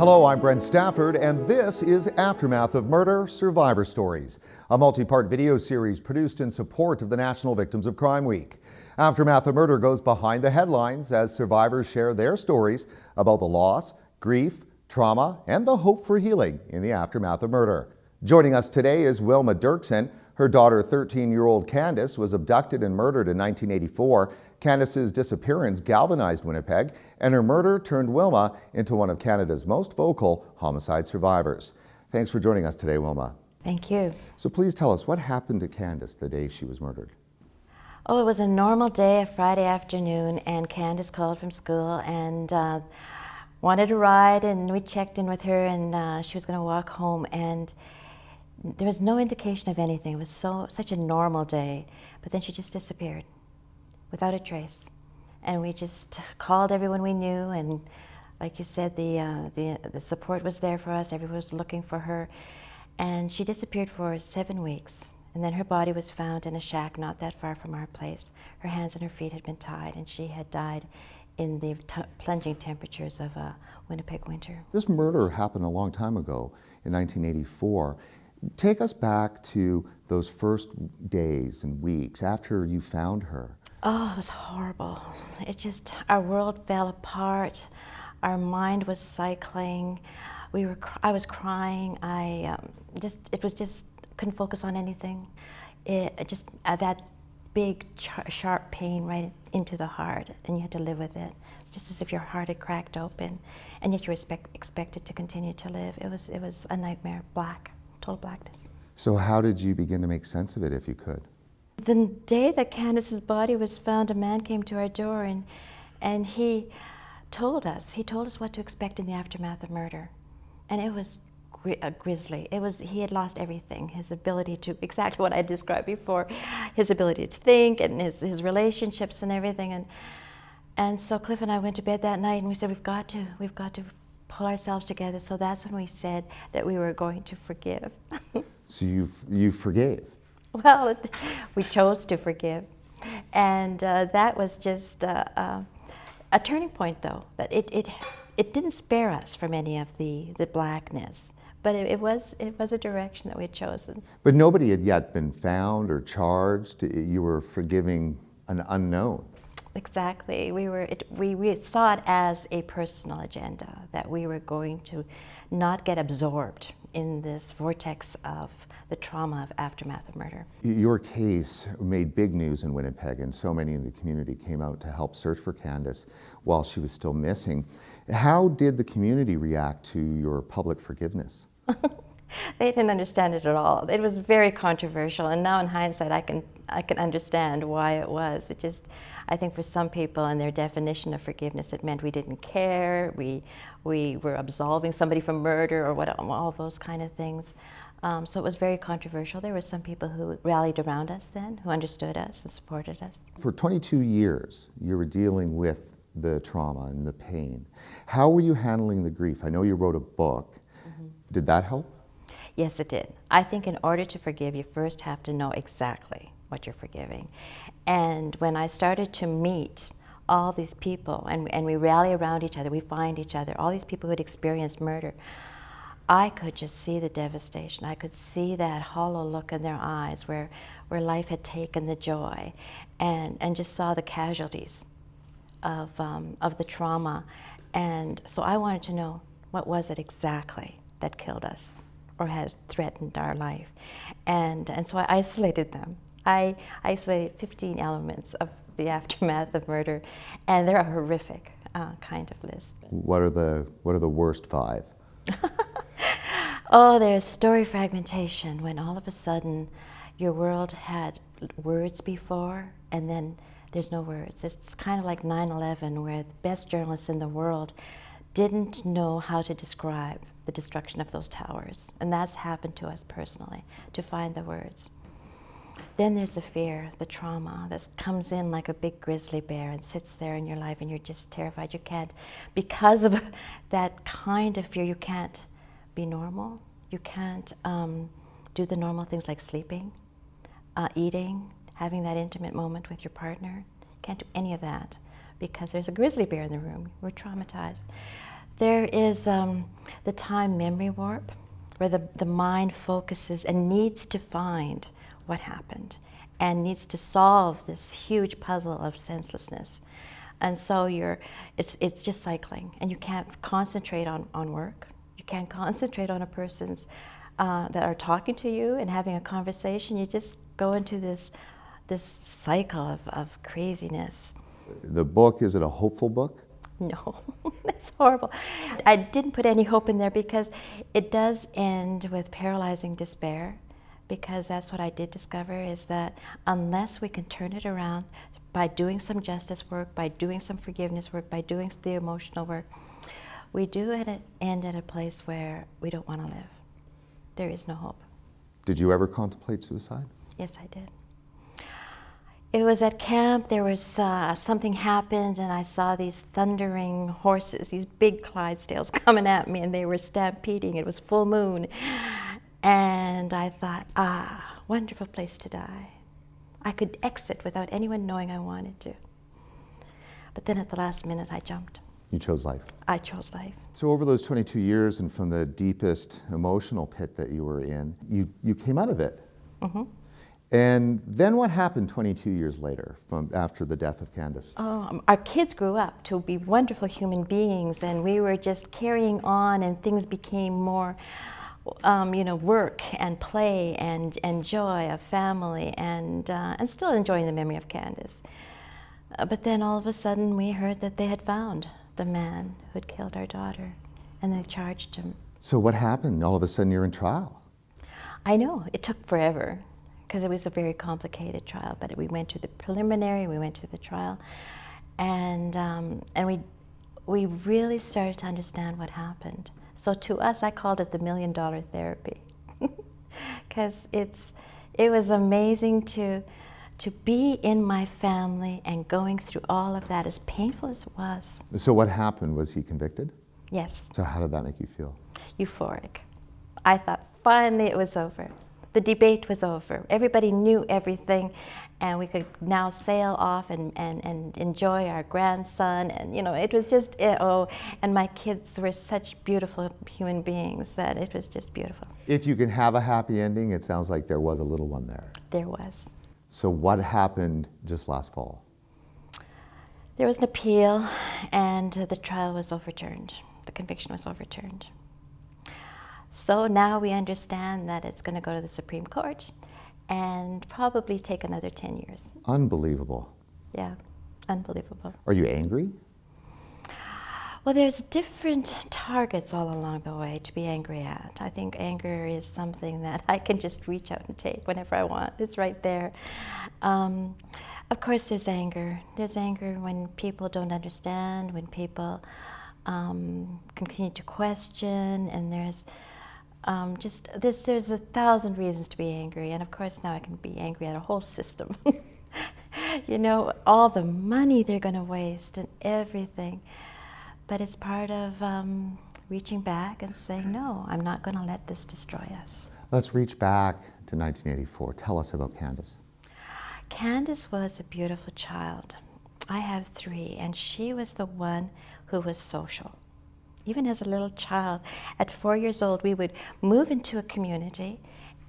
Hello, I'm Brent Stafford, and this is Aftermath of Murder Survivor Stories, a multi-part video series produced in support of the National Victims of Crime Week. Aftermath of Murder goes behind the headlines as survivors share their stories about the loss, grief, trauma, and the hope for healing in the aftermath of murder. Joining us today is Wilma Derksen. Her daughter, 13-year-old Candace, was abducted and murdered in 1984. Candace's disappearance galvanized Winnipeg, and her murder turned Wilma into one of Canada's most vocal homicide survivors. Thanks for joining us today, Wilma. Thank you. So please tell us, what happened to Candace the day she was murdered? Oh, it was a normal day, a Friday afternoon, and Candace called from school and wanted a ride, and we checked in with her, and she was going to walk home, and there was no indication of anything. It was such a normal day, but then she just disappeared without a trace. And we just called everyone we knew, and like you said, the support was there for us. Everyone was looking for her, and she disappeared for 7 weeks. And then her body was found in a shack not that far from our place. Her hands and her feet had been tied, and she had died in the plunging temperatures of a Winnipeg winter. This murder happened a long time ago, in 1984. Take us back to those first days and weeks after you found her. Oh, it was horrible. Our world fell apart. Our mind was cycling. I was crying. Couldn't focus on anything. That big, sharp pain right into the heart, and you had to live with it. It's just as if your heart had cracked open, and yet you were expected to continue to live. It was a nightmare, total blackness. So how did you begin to make sense of it, if you could? The day that Candace's body was found, a man came to our door, and he told us what to expect in the aftermath of murder. And it was grisly. He had lost everything, his ability to, exactly what I described before, his ability to think and his relationships and everything. And so Cliff and I went to bed that night, and we said, we've got to pull ourselves together. So that's when we said that we were going to forgive. So you forgave? Well, we chose to forgive. And that was just a turning point, though. That it didn't spare us from any of the blackness, but it was a direction that we had chosen. But nobody had yet been found or charged. You were forgiving an unknown. Exactly. We saw it as a personal agenda, that we were going to not get absorbed in this vortex of the trauma of aftermath of murder. Your case made big news in Winnipeg, and so many in the community came out to help search for Candace while she was still missing. How did the community react to your public forgiveness? They didn't understand it at all. It was very controversial, and now in hindsight, I can understand why it was. I think for some people and their definition of forgiveness, it meant we didn't care, we were absolving somebody from murder or all those kind of things. So it was very controversial. There were some people who rallied around us then, who understood us and supported us. For 22 years, you were dealing with the trauma and the pain. How were you handling the grief? I know you wrote a book. Mm-hmm. Did that help? Yes, it did. I think in order to forgive, you first have to know exactly what you're forgiving. And when I started to meet all these people, and we rally around each other, we find each other, all these people who had experienced murder, I could just see the devastation. I could see that hollow look in their eyes where life had taken the joy, and just saw the casualties of the trauma. And so I wanted to know, what was it exactly that killed us or had threatened our life? And so I isolated them. I isolated 15 elements of the aftermath of murder, and they're a horrific kind of list. What are the worst 5? Oh, there's story fragmentation, when all of a sudden your world had words before, and then there's no words. It's kind of like 9/11, where the best journalists in the world didn't know how to describe the destruction of those towers. And that's happened to us personally, to find the words. Then there's the fear, the trauma that comes in like a big grizzly bear and sits there in your life, and you're just terrified. You can't, because of that kind of fear, you can't be normal. You can't do the normal things like sleeping, eating, having that intimate moment with your partner. Can't do any of that because there's a grizzly bear in the room. We're traumatized. There is the time memory warp, where the mind focuses and needs to find what happened and needs to solve this huge puzzle of senselessness. And so it's just cycling, and you can't concentrate on work. You can't concentrate on a person's that are talking to you and having a conversation. You just go into this cycle of craziness. The book, is it a hopeful book? No, that's horrible. I didn't put any hope in there because it does end with paralyzing despair, because that's what I did discover, is that unless we can turn it around by doing some justice work, by doing some forgiveness work, by doing the emotional work, we do end at a place where we don't want to live. There is no hope. Did you ever contemplate suicide? Yes, I did. It was at camp. There was something happened, and I saw these thundering horses, these big Clydesdales coming at me, and they were stampeding. It was full moon. And I thought, wonderful place to die. I could exit without anyone knowing I wanted to. But then at the last minute, I jumped. You chose life. I chose life. So over those 22 years, and from the deepest emotional pit that you were in, you came out of it. Mm-hmm. And then what happened 22 years later, after the death of Candace? Our kids grew up to be wonderful human beings, and we were just carrying on, and things became more, work and play and joy of family, and still enjoying the memory of Candace. But then all of a sudden we heard that they had found the man who had killed our daughter, and they charged him. So what happened? All of a sudden you're in trial. I know, it took forever, because it was a very complicated trial, but we went to the preliminary, we went to the trial, and we really started to understand what happened. So to us, I called it the $1 million therapy, because it was amazing to be in my family and going through all of that, as painful as it was. So what happened? Was he convicted? Yes. So how did that make you feel? Euphoric. I thought finally it was over. The debate was over. Everybody knew everything, and we could now sail off and enjoy our grandson, and it was just, and my kids were such beautiful human beings that it was just beautiful. If you can have a happy ending, it sounds like there was a little one there. There was. So what happened just last fall? There was an appeal, and the trial was overturned. The conviction was overturned. So now we understand that it's going to go to the Supreme Court and probably take another 10 years. Unbelievable. Yeah, unbelievable. Are you angry? Well, there's different targets all along the way to be angry at. I think anger is something that I can just reach out and take whenever I want. It's right there. Of course, there's anger. There's anger when people don't understand, when people continue to question, and there's 1,000 reasons to be angry. And of course, now I can be angry at a whole system. All the money they're going to waste and everything. But it's part of reaching back and saying, no, I'm not going to let this destroy us. Let's reach back to 1984. Tell us about Candace. Candace was a beautiful child. I have 3, and she was the one who was social. Even as a little child, at 4 years old, we would move into a community,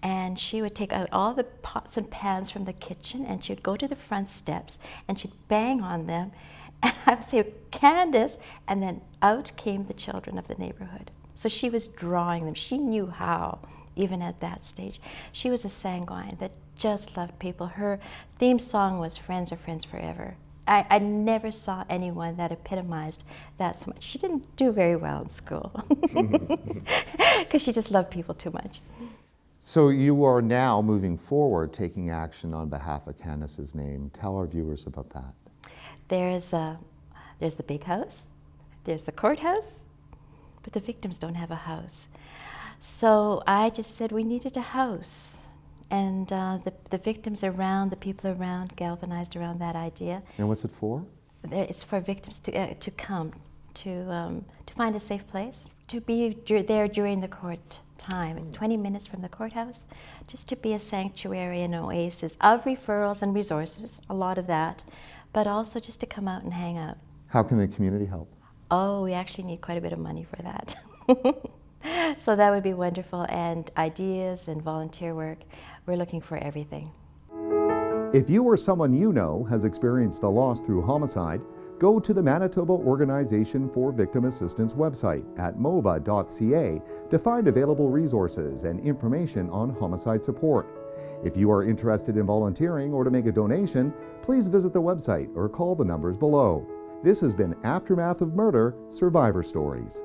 and she would take out all the pots and pans from the kitchen, and she would go to the front steps, and she'd bang on them, and I would say, Candace, and then out came the children of the neighborhood. So she was drawing them. She knew how, even at that stage. She was a sanguine that just loved people. Her theme song was Friends Are Friends Forever. I never saw anyone that epitomized that so much. She didn't do very well in school because she just loved people too much. So you are now moving forward, taking action on behalf of Candace's name. Tell our viewers about that. There's the big house, there's the courthouse, but the victims don't have a house. So I just said we needed a house. And the victims around, the people around, galvanized around that idea. And what's it for? It's for victims to come, to find a safe place, to be there during the court time, 20 minutes from the courthouse, just to be a sanctuary, an oasis of referrals and resources, a lot of that, but also just to come out and hang out. How can the community help? Oh, we actually need quite a bit of money for that. So that would be wonderful, and ideas and volunteer work. We're looking for everything. If you or someone you know has experienced a loss through homicide, go to the Manitoba Organization for Victim Assistance website at mova.ca to find available resources and information on homicide support. If you are interested in volunteering or to make a donation, please visit the website or call the numbers below. This has been Aftermath of Murder Survivor Stories.